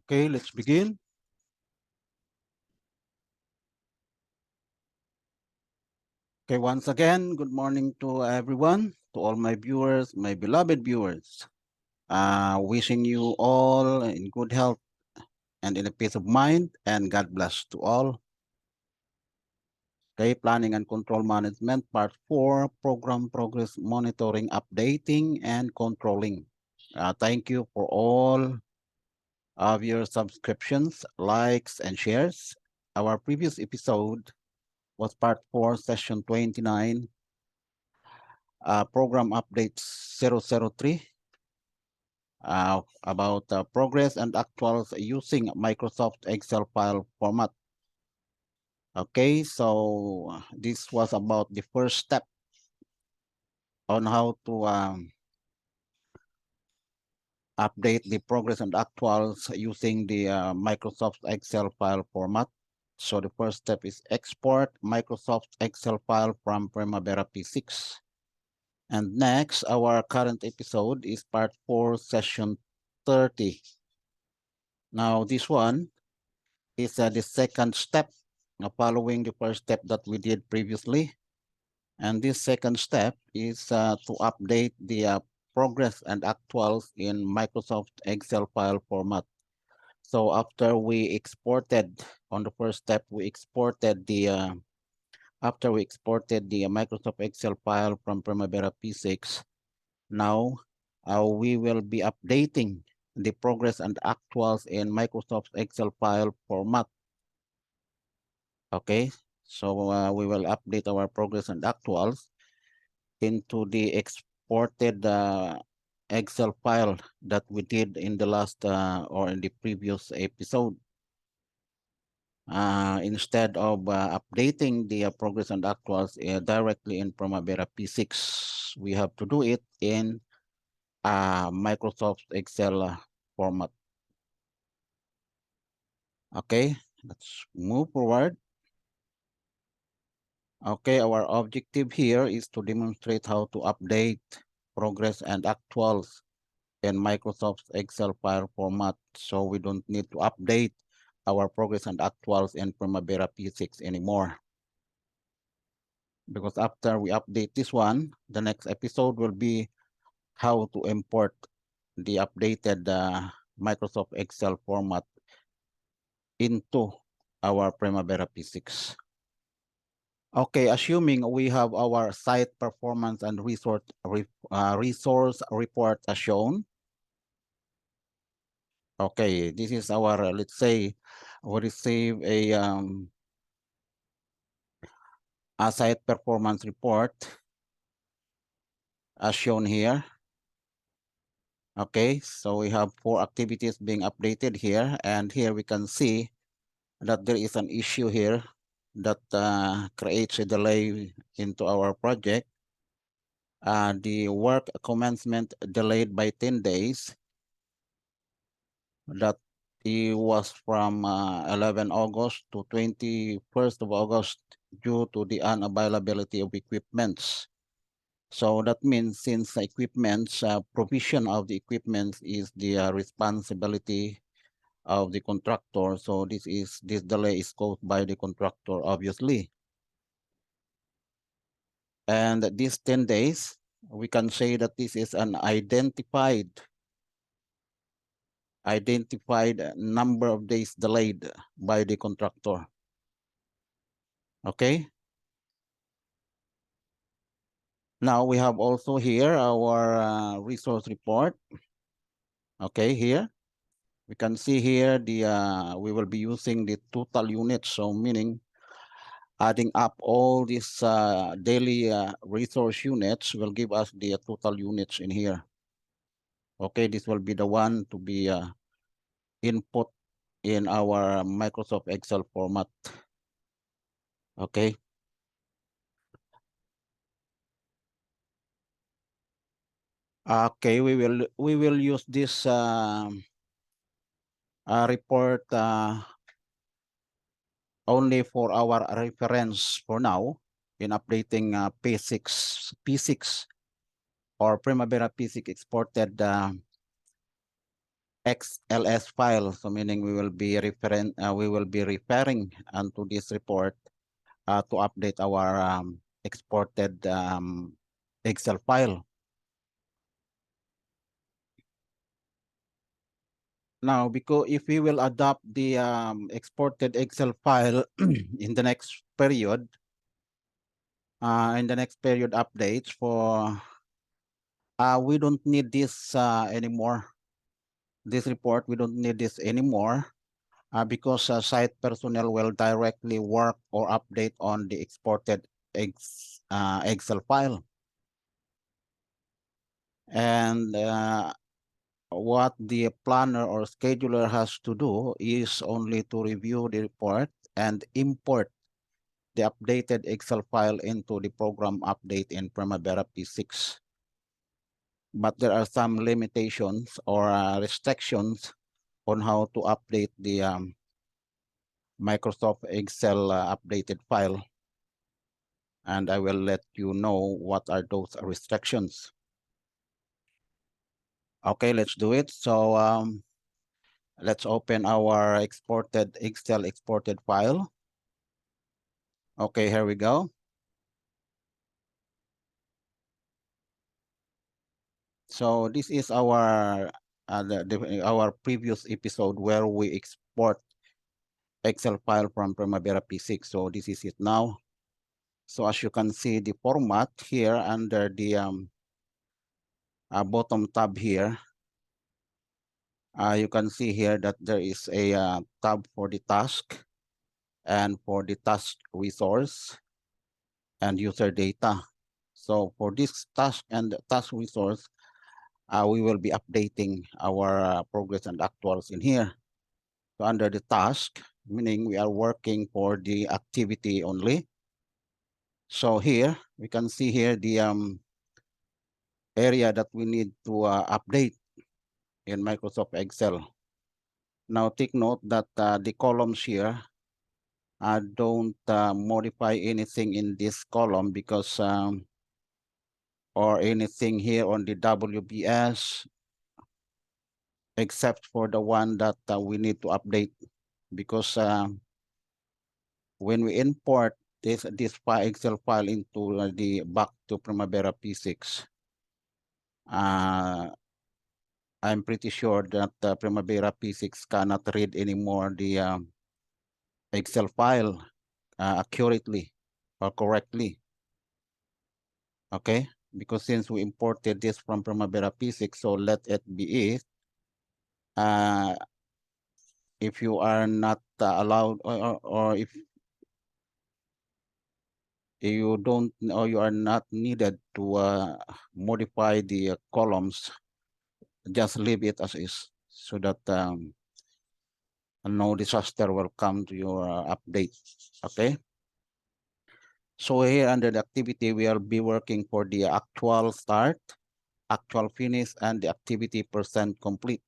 Okay, let's begin. Okay, once again, good morning to everyone, to all my viewers, my beloved viewers. Wishing you all in good health and in a peace of mind, and God bless to all. Okay, Planning and Control Management, Part 4, Program Progress Monitoring, Updating, and Controlling. Thank you for all of your subscriptions, likes, and shares. Our previous episode was Part 4, Session 29, Program Update 003, about progress and actuals using Microsoft Excel file format. Okay, so this was about the first step on how to update the progress and actuals using the Microsoft Excel file format. So the first step is export Microsoft Excel file from Primavera P6. And next, our current episode is part 4, session 30. Now, this one is the second step following the first step that we did previously. And this second step is to update the progress and actuals in Microsoft Excel file format. So after we exported, on the first step, we exported the, after we exported the Microsoft Excel file from Primavera P6, now we will be updating the progress and actuals in Microsoft Excel file format. Okay, so we will update our progress and actuals into the exported Excel file that we did in the last or in the previous episode. Instead of updating the progress and actuals directly in Primavera P6, we have to do it in Microsoft Excel format. Okay, let's move forward. Okay, our objective here is to demonstrate how to update progress and actuals in Microsoft Excel file format, so we don't need to update our progress and actuals in Primavera P6 anymore. Because after we update this one, the next episode will be how to import the updated Microsoft Excel format into our Primavera P6. Okay, assuming we have our site performance and resource report as shown. Okay, this is our, let's say, we receive a site performance report as shown here. Okay, so we have 4 activities being updated here, and here we can see that there is an issue here that creates a delay into our project. The work commencement delayed by 10 days. That it was from 11 August to 21st of August due to the unavailability of equipments. So that means since equipments, provision of the equipment is the responsibility of the contractor. So this delay is caused by the contractor, obviously. And these 10 days, we can say that this is an identified number of days delayed by the contractor. Okay. Now we have also here our resource report. Okay, here we can see here the we will be using the total units, so meaning adding up all these daily resource units will give us the total units in here. Okay, this will be the one to be input in our Microsoft Excel format. Okay. Okay, we will use this report only for our reference for now in updating P6 or Primavera P6 exported XLS file. So meaning we will be referring onto this report to update our exported Excel file. Now, because if we will adopt the exported Excel file in the next period, updates for, we don't need this anymore. This report, we don't need this anymore because site personnel will directly work or update on the exported Excel file. And what the planner or scheduler has to do is only to review the report and import the updated Excel file into the program update in Primavera P6. But there are some limitations or restrictions on how to update the Microsoft Excel updated file. And I will let you know what are those restrictions. Okay, let's do it. So let's open our Excel exported file. Okay, here we go. So this is our our previous episode where we export Excel file from Primavera P6. So this is it now. So as you can see, the format here under the bottom tab here, you can see here that there is a tab for the task and for the task resource and user data. So for this task and task resource, we will be updating our progress and actuals in here. So under the task, meaning we are working for the activity only. So here, we can see here the area that we need to update in Microsoft Excel. Now take note that the columns here don't modify anything in this column because or anything here on the WBS except for the one that we need to update because when we import this Excel file into the back to Primavera P6, I'm pretty sure that Primavera P6 cannot read anymore the Excel file accurately or correctly. Okay, because since we imported this from Primavera P6, so let it be it. If you are not allowed or if you don't or you are not needed to modify the columns, just leave it as is so that no disaster will come to your update. Okay. So here under the activity, we'll be working for the actual start, actual finish, and the activity percent complete.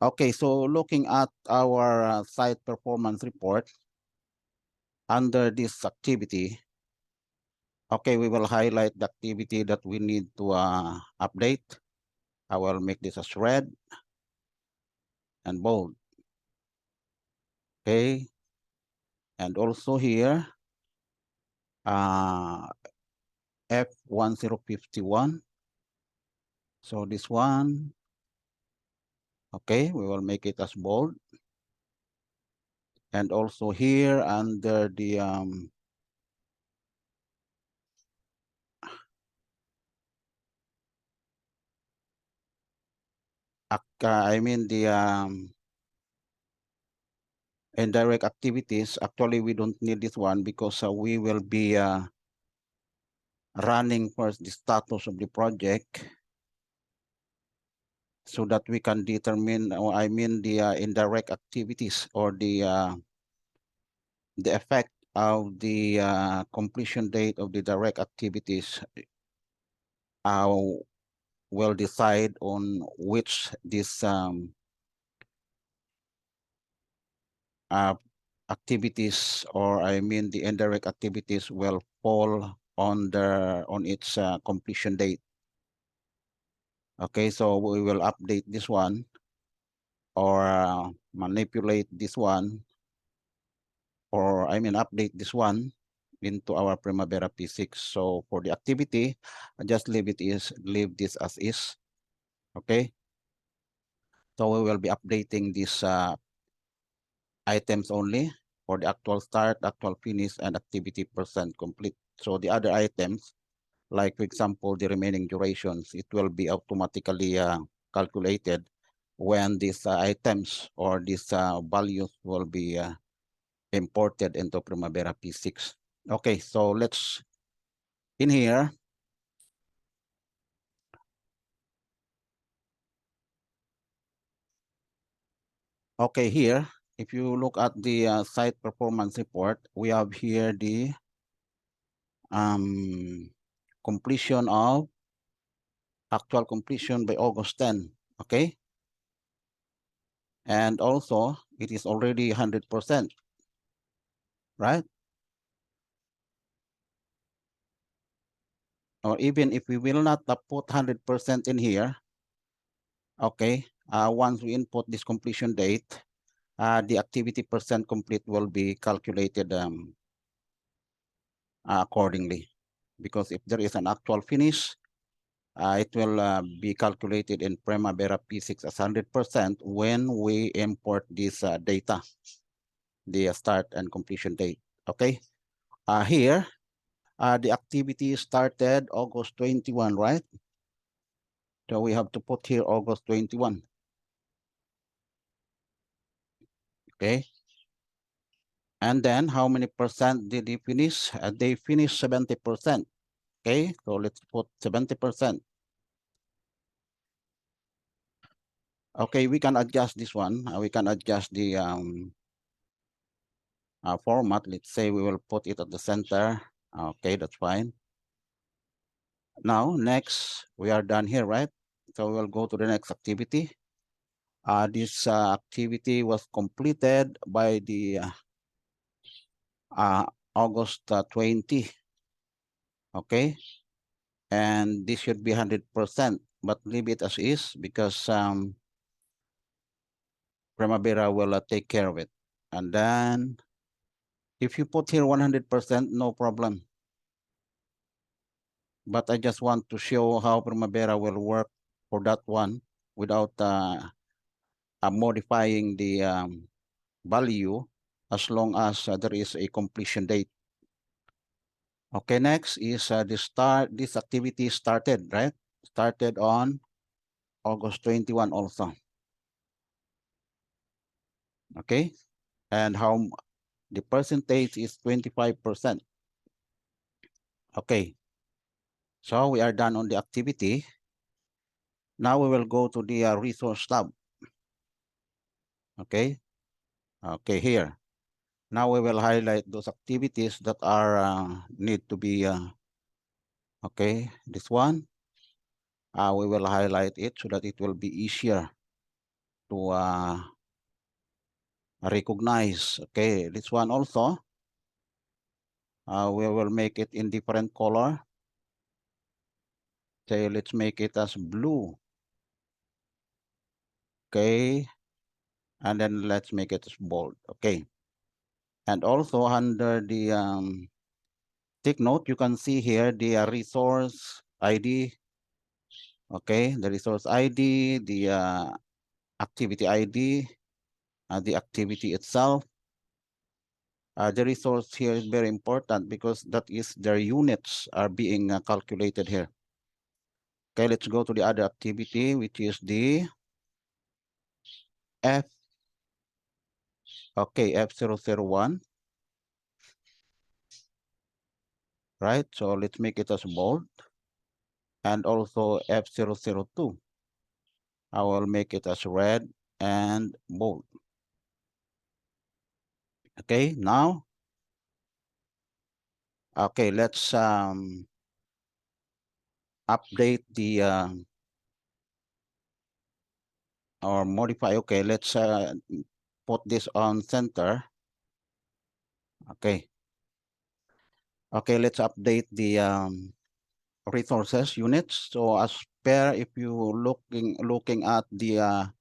Okay, so looking at our site performance report under this activity, okay, we will highlight the activity that we need to update. I will make this as red and bold. Okay, and also here, F1051. So this one, okay, we will make it as bold. And also here under the I mean the indirect activities, actually we don't need this one because we will be running first the status of the project so that we can determine, or I mean the indirect activities or the effect of the completion date of the direct activities will decide on which this activities, or I mean the indirect activities, will fall on its completion date. Okay, so we will update this one or manipulate this one, or I mean update this one into our Primavera P6. So for the activity, just leave this as is. Okay. So we will be updating these items only for the actual start, actual finish, and activity percent complete. So the other items, like for example, the remaining durations, it will be automatically calculated when these items or these values will be imported into Primavera P6. Okay, so let's, in here, okay, here, if you look at the site performance report, we have here the completion of actual completion by August 10, okay? And also, it is already 100%, right? Or even if we will not put 100% in here, okay, once we input this completion date, the activity percent complete will be calculated accordingly. Because if there is an actual finish, it will be calculated in Primavera P6 as 100% when we import this data, the start and completion date, okay? Here, the activity started August 21, right? So we have to put here August 21, okay? And then how many percent did they finish? They finished 70%, okay? So let's put 70%. Okay, we can adjust this one. We can adjust the format. Let's say we will put it at the center. Okay, that's fine. Now, next, we are done here, right? So we will go to the next activity. This activity was completed by the August 20, okay? And this should be 100%, but leave it as is because Primavera will take care of it. And then if you put here 100%, no problem. But I just want to show how Primavera will work for that one without modifying the value as long as there is a completion date. Okay, next is this activity started, right? Started on August 21 also. Okay, and how the percentage is 25%. Okay, so we are done on the activity. Now we will go to the resource tab. Okay, okay, here. Now we will highlight those activities that are need to be, okay, this one. We will highlight it so that it will be easier to recognize. Okay, this one also. We will make it in different color. Say, let's make it as blue. Okay, and then let's make it as bold. Okay, and also under the take note, you can see here the resource ID. Okay, the resource ID, the activity ID, the activity itself. The resource here is very important because that is their units are being calculated here. Okay, let's go to the other activity, which is the F. Okay, F001. Right, so let's make it as bold. And also F002. I will make it as red and bold. Okay, now, okay, let's update the or modify. Okay, let's put this on center. Okay. Okay, let's update the resources units. So as compare, if you looking at the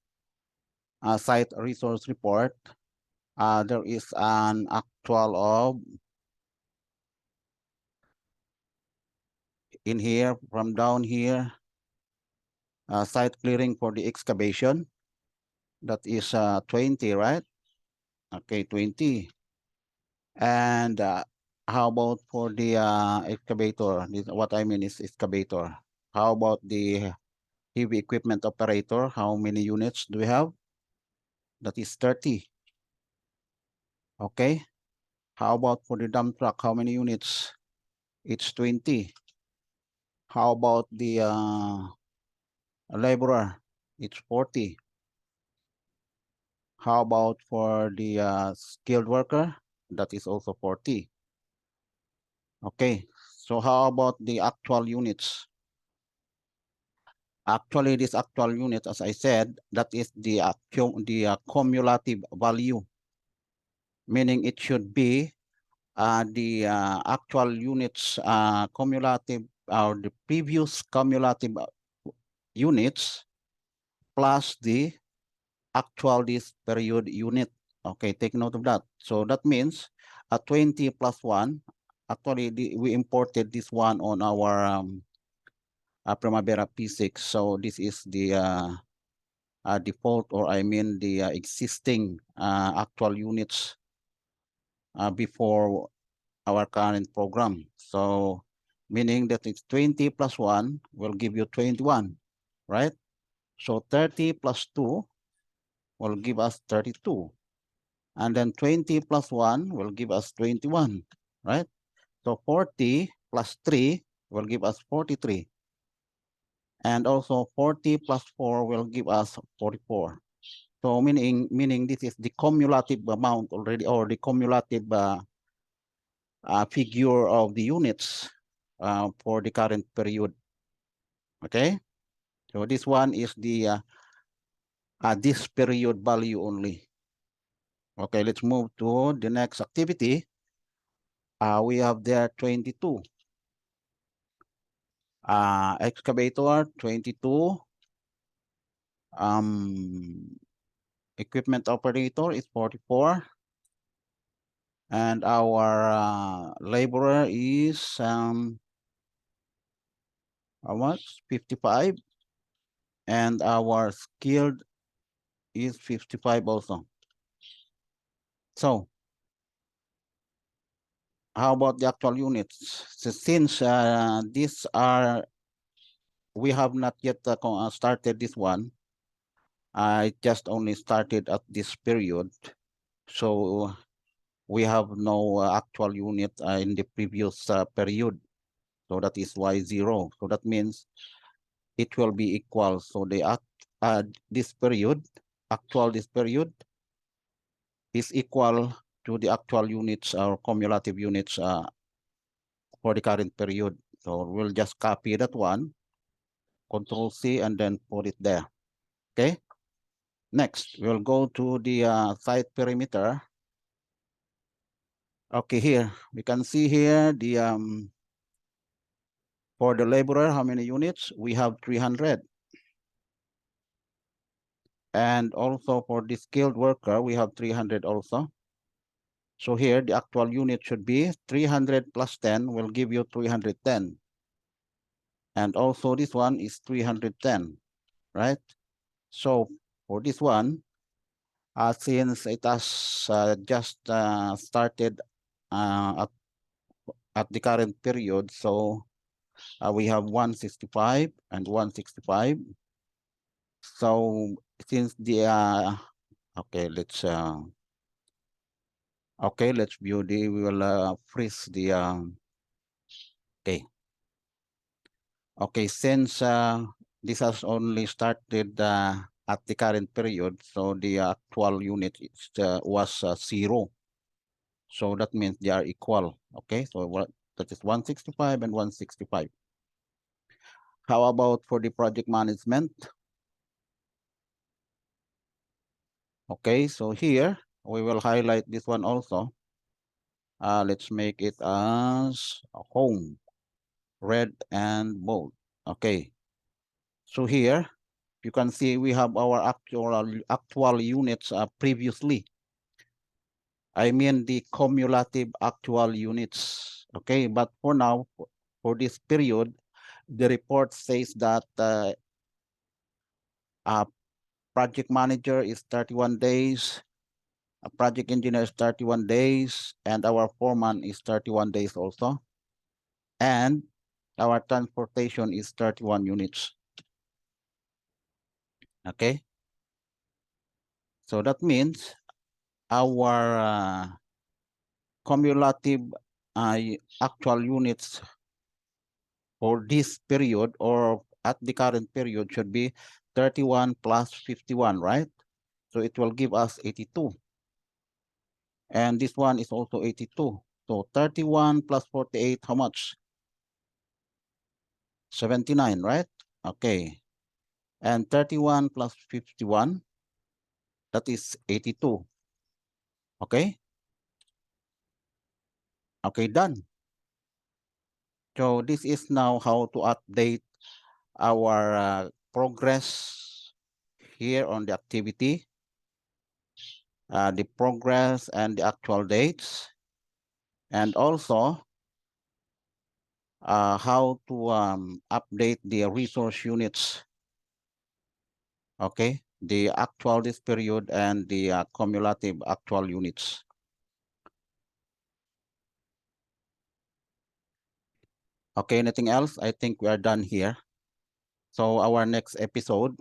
site resource report, there is an actual of in here from down here, site clearing for the excavation. That is 20, right? Okay, 20. And how about for the excavator? What I mean is excavator. How about the heavy equipment operator? How many units do we have? That is 30. Okay. How about for the dump truck? How many units? It's 20. How about the laborer? It's 40. How about for the skilled worker? That is also 40. Okay. So how about the actual units? Actually, this actual unit, as I said, that is the cumulative value, meaning it should be the actual units cumulative or the previous cumulative units plus the actual this period unit. Okay, take note of that. So that means 20 plus 1. Actually, we imported this one on our Primavera P6. So this is the default, or I mean the existing actual units before our current program. So meaning that it's 20 plus 1 will give you 21, right? So 30 plus 2 will give us 32. And then 20 plus 1 will give us 21, right? So 40 plus 3 will give us 43. And also 40 plus 4 will give us 44. So meaning this is the cumulative amount already, or the cumulative figure of the units for the current period. Okay, so this one is the this period value only. Okay, let's move to the next activity. We have there 22. Excavator 22. Equipment operator is 44. And our laborer is how much? 55. And our skilled is 55 also. So how about the actual units? So since these are, we have not yet started this one. I just only started at this period. So we have no actual unit in the previous period. So that is why 0. So that means it will be equal. So the this period, this period is equal to the actual units or cumulative units for the current period. So we'll just copy that one, Control C, and then put it there. Okay. Next, we'll go to the site perimeter. Okay, here we can see here the for the laborer, how many units? We have 300. And also for the skilled worker, we have 300 also. So here the actual unit should be 300 plus 10 will give you 310. And also this one is 310, right? So for this one, since it has just started at the current period, so we have 165 and 165. So since the okay, let's view the, we will freeze the okay, since this has only started at the current period, so the actual unit was 0. So that means they are equal. Okay, so that is 165 and 165. How about for the project management? Okay, so here we will highlight this one also. Let's make it as a home, red and bold. Okay. So here you can see we have our actual units previously. I mean the cumulative actual units. Okay, but for now, for this period, the report says that project manager is 31 days, a project engineer is 31 days, and our foreman is 31 days also. And our transportation is 31 units. Okay. So that means our cumulative actual units for this period or at the current period should be 31 plus 51, right? So it will give us 82. And this one is also 82. So 31 plus 48, how much? 79, right? Okay. And 31 plus 51, that is 82. Okay? Okay, done. So this is now how to update our progress here on the activity, the progress and the actual dates, and also how to update the resource units. Okay, the actual this period and the cumulative actual units. Okay, anything else? I think we are done here. So our next episode,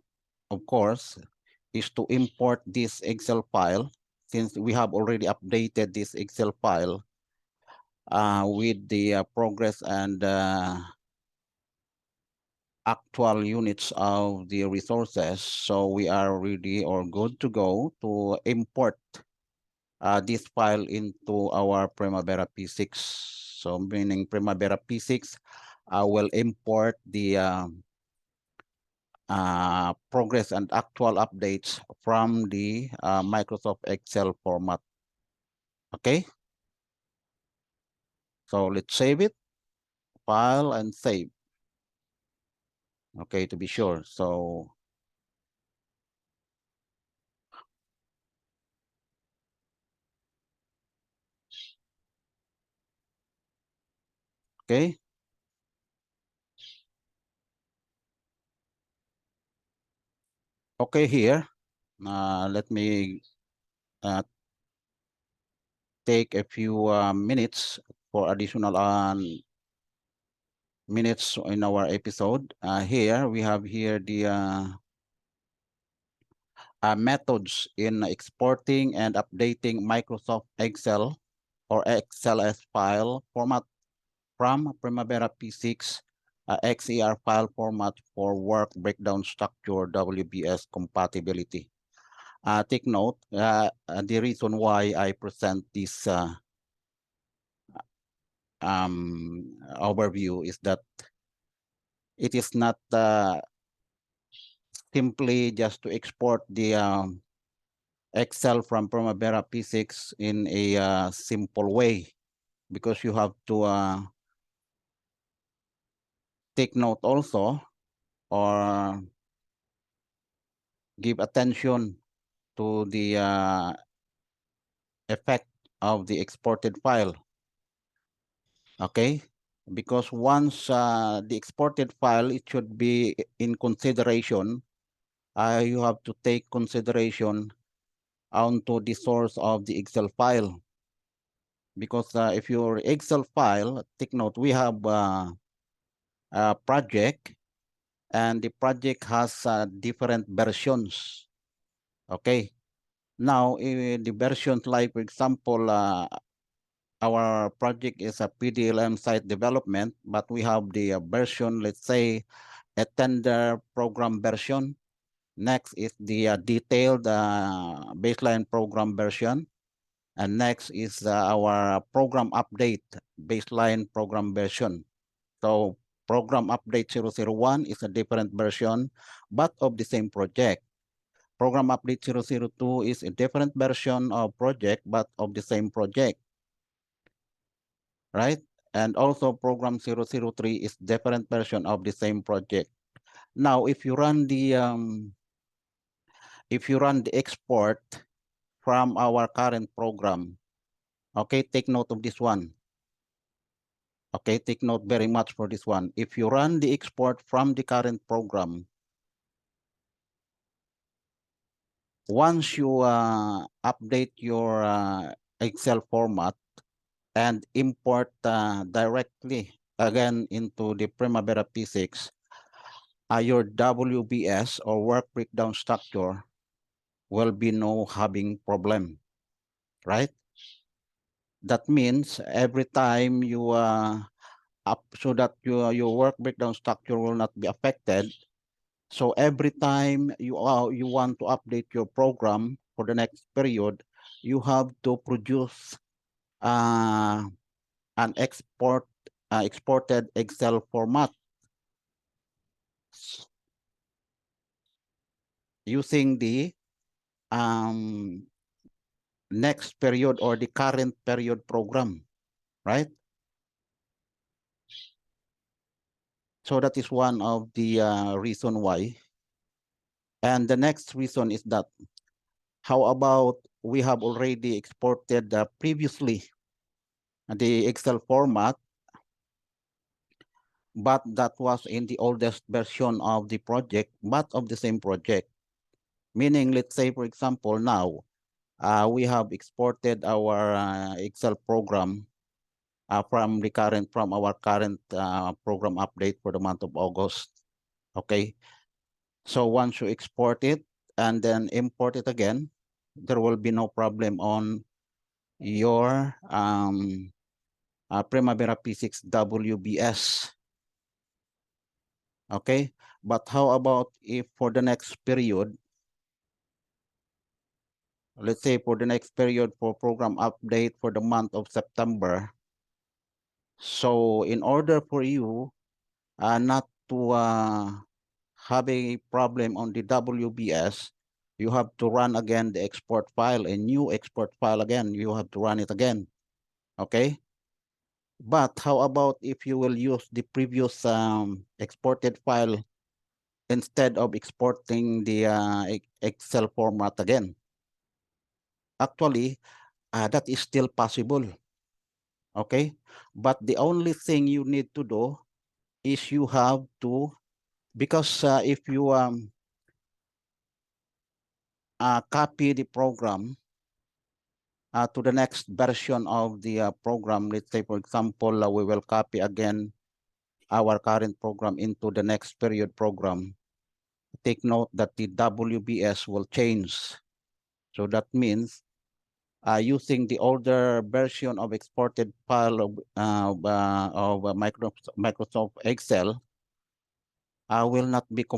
of course, is to import this Excel file, since we have already updated this Excel file with the progress and actual units of the resources. So we are ready or good to go to import this file into our Primavera P6. So meaning Primavera P6 will import the progress and actual updates from the Microsoft Excel format. Okay. So let's save it, file and save. Okay, to be sure. So okay. Okay, here. Let me take a few minutes for additional minutes in our episode. Here we have here the methods in exporting and updating Microsoft Excel or XLS file format from Primavera P6 XER file format for work breakdown structure WBS compatibility. Take note, the reason why I present this overview is that it is not simply just to export the Excel from Primavera P6 in a simple way, because you have to take note also or give attention to the effect of the exported file. Okay, because once the exported file, it should be in consideration. You have to take consideration onto the source of the Excel file, because if your Excel file, take note, we have a project, and the project has different versions. Okay, now the versions, like for example, our project is a PDLM site development, but we have the version, let's say, a tender program version. Next is the detailed baseline program version. And next is our program update baseline program version. So program update 001 is a different version, but of the same project. Program update 002 is a different version of project, but of the same project, right? And also program 003 is different version of the same project. Now, if you run the export from our current program, okay, take note of this one. Okay, take note very much for this one. If you run the export from the current program, once you update your Excel format and import directly again into the Primavera P6, your WBS or work breakdown structure will be no having problem, right? That means every time you so that your work breakdown structure will not be affected. So every time you want to update your program for the next period, you have to produce uh, an exported Excel format using the um, next period or the current period program, right? So that is one of the reason why. And the next reason is that how about we have already exported previously the Excel format, but that was in the oldest version of the project, but of the same project. Meaning, let's say, for example, now we have exported our Excel program from our current program update for the month of August. Okay, so once you export it and then import it again, there will be no problem on your Primavera P6 WBS. Okay, but how about if for the next period, let's say for the next period for program update for the month of September. So in order for you not to have a problem on the WBS, you have to run again the export file, a new export file again. You have to run it again. Okay. But how about if you will use the previous exported file instead of exporting the Excel format again? Actually, that is still possible. Okay. But the only thing you need to do is you have to, because if you copy the program to the next version of the program, let's say, for example, we will copy again our current program into the next period program. Take note that the WBS will change. So that means using the older version of exported file of Microsoft Excel will not be the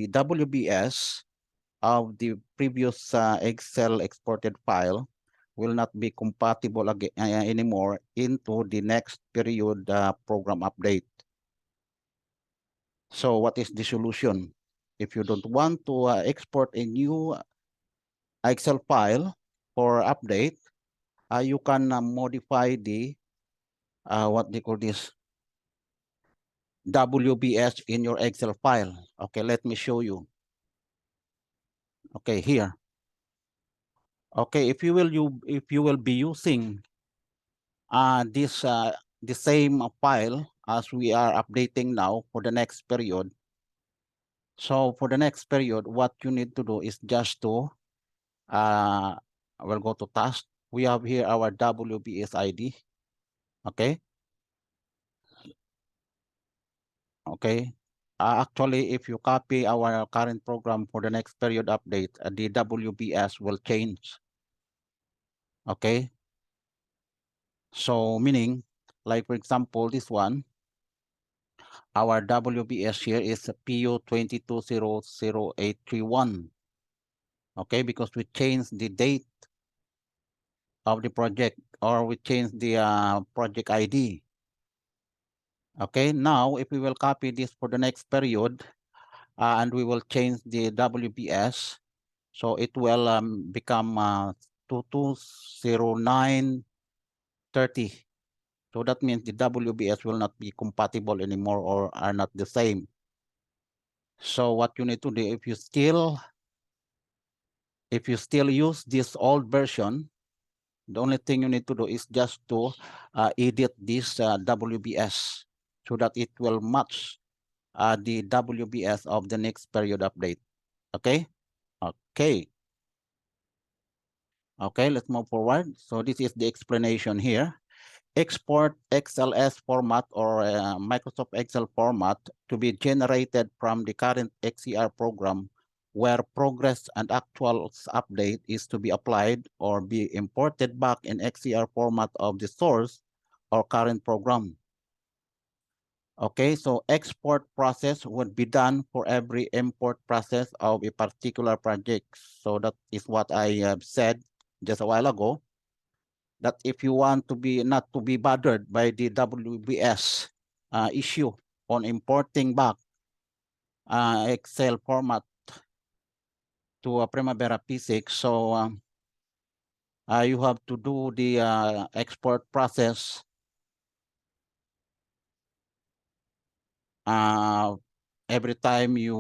WBS of the previous Excel exported file will not be compatible again, anymore into the next period program update. So what is the solution? If you don't want to export a new Excel file for update, you can modify the what they call this WBS in your Excel file. Okay, let me show you. Okay, here. Okay, if you will be using this the same file as we are updating now for the next period. So for the next period, what you need to do is just to we'll go to task. We have here our WBS ID. Okay. Okay. Actually, if you copy our current program for the next period update, the WBS will change. Okay. So meaning, like for example, this one, our WBS here is PU22000831. Okay, because we changed the date of the project, or we changed the project ID. Okay, now if we will copy this for the next period and we will change the WBS, so it will become 220930. So that means the WBS will not be compatible anymore or are not the same. So what you need to do, if you still use this old version, the only thing you need to do is just to edit this WBS so that it will match the WBS of the next period update. Okay? Okay. Okay, let's move forward. So this is the explanation here. Export XLS format or Microsoft Excel format to be generated from the current XCR program where progress and actuals update is to be applied or be imported back in XCR format of the source or current program. Okay, so export process would be done for every import process of a particular project. So that is what I said just a while ago, that if you want to be not to be bothered by the WBS issue on importing back Excel format to a Primavera P6, so you have to do the export process every time you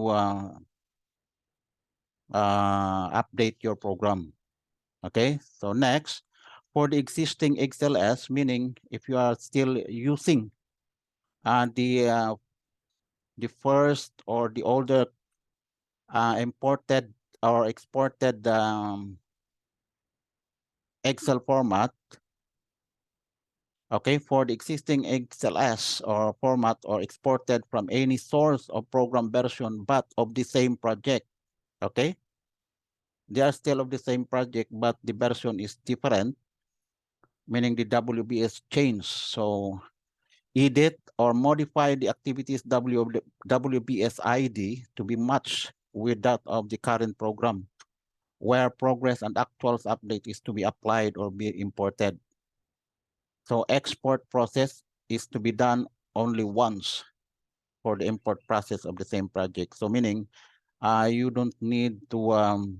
update your program. Okay, so next, for the existing XLS, meaning if you are still using the first or the older imported or exported Excel format, okay, for the existing XLS or format or exported from any source of program version but of the same project, okay? They are still of the same project, but the version is different, meaning the WBS changed. So edit or modify the activities WBS ID to be matched with that of the current program, where progress and actuals update is to be applied or be imported. So export process is to be done only once for the import process of the same project. So meaning you don't need to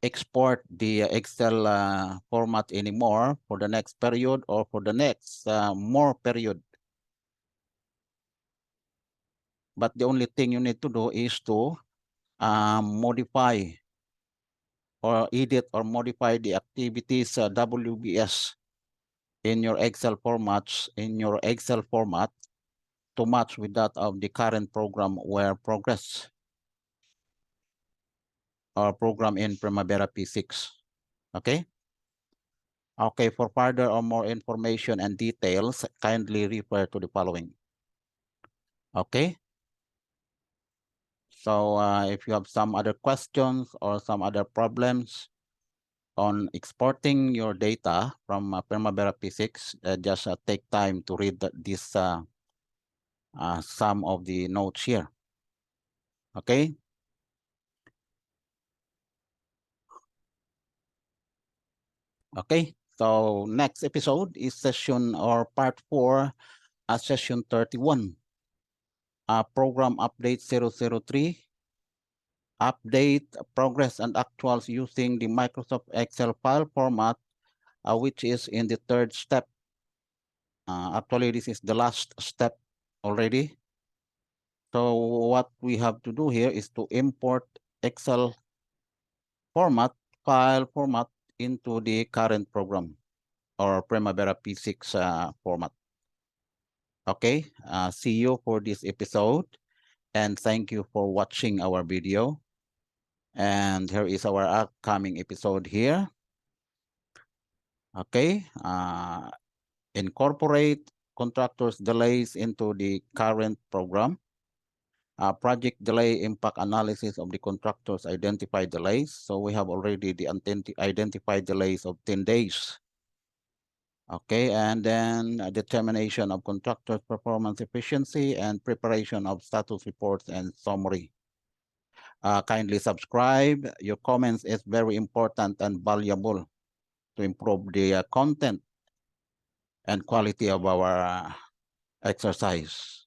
export the Excel format anymore for the next period or for the next more period. But the only thing you need to do is to modify or edit or modify the activities WBS in your Excel formats, in your Excel format to match with that of the current program where progress or program in Primavera P6. Okay? Okay, for further or more information and details, kindly refer to the following. Okay? So if you have some other questions or some other problems on exporting your data from Primavera P6, just take time to read this some of the notes here. Okay? Okay, so next episode is session or part 4, session 31. Program update 003, update progress and actuals using the Microsoft Excel file format, which is in the third step. Actually, this is the last step already. So what we have to do here is to import Excel format, file format into the current program or Primavera P6 format. Okay, see you for this episode and thank you for watching our video. And here is our upcoming episode here. Okay, incorporate contractors' delays into the current program. Project delay impact analysis of the contractors' identified delays. So we have already the identified delays of 10 days. Okay, and then determination of contractors' performance efficiency and preparation of status reports and summary. Kindly subscribe. Your comments is very important and valuable to improve the content and quality of our exercise.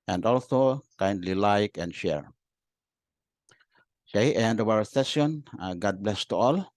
And also kindly like and share. Okay, end of our session. God bless to all.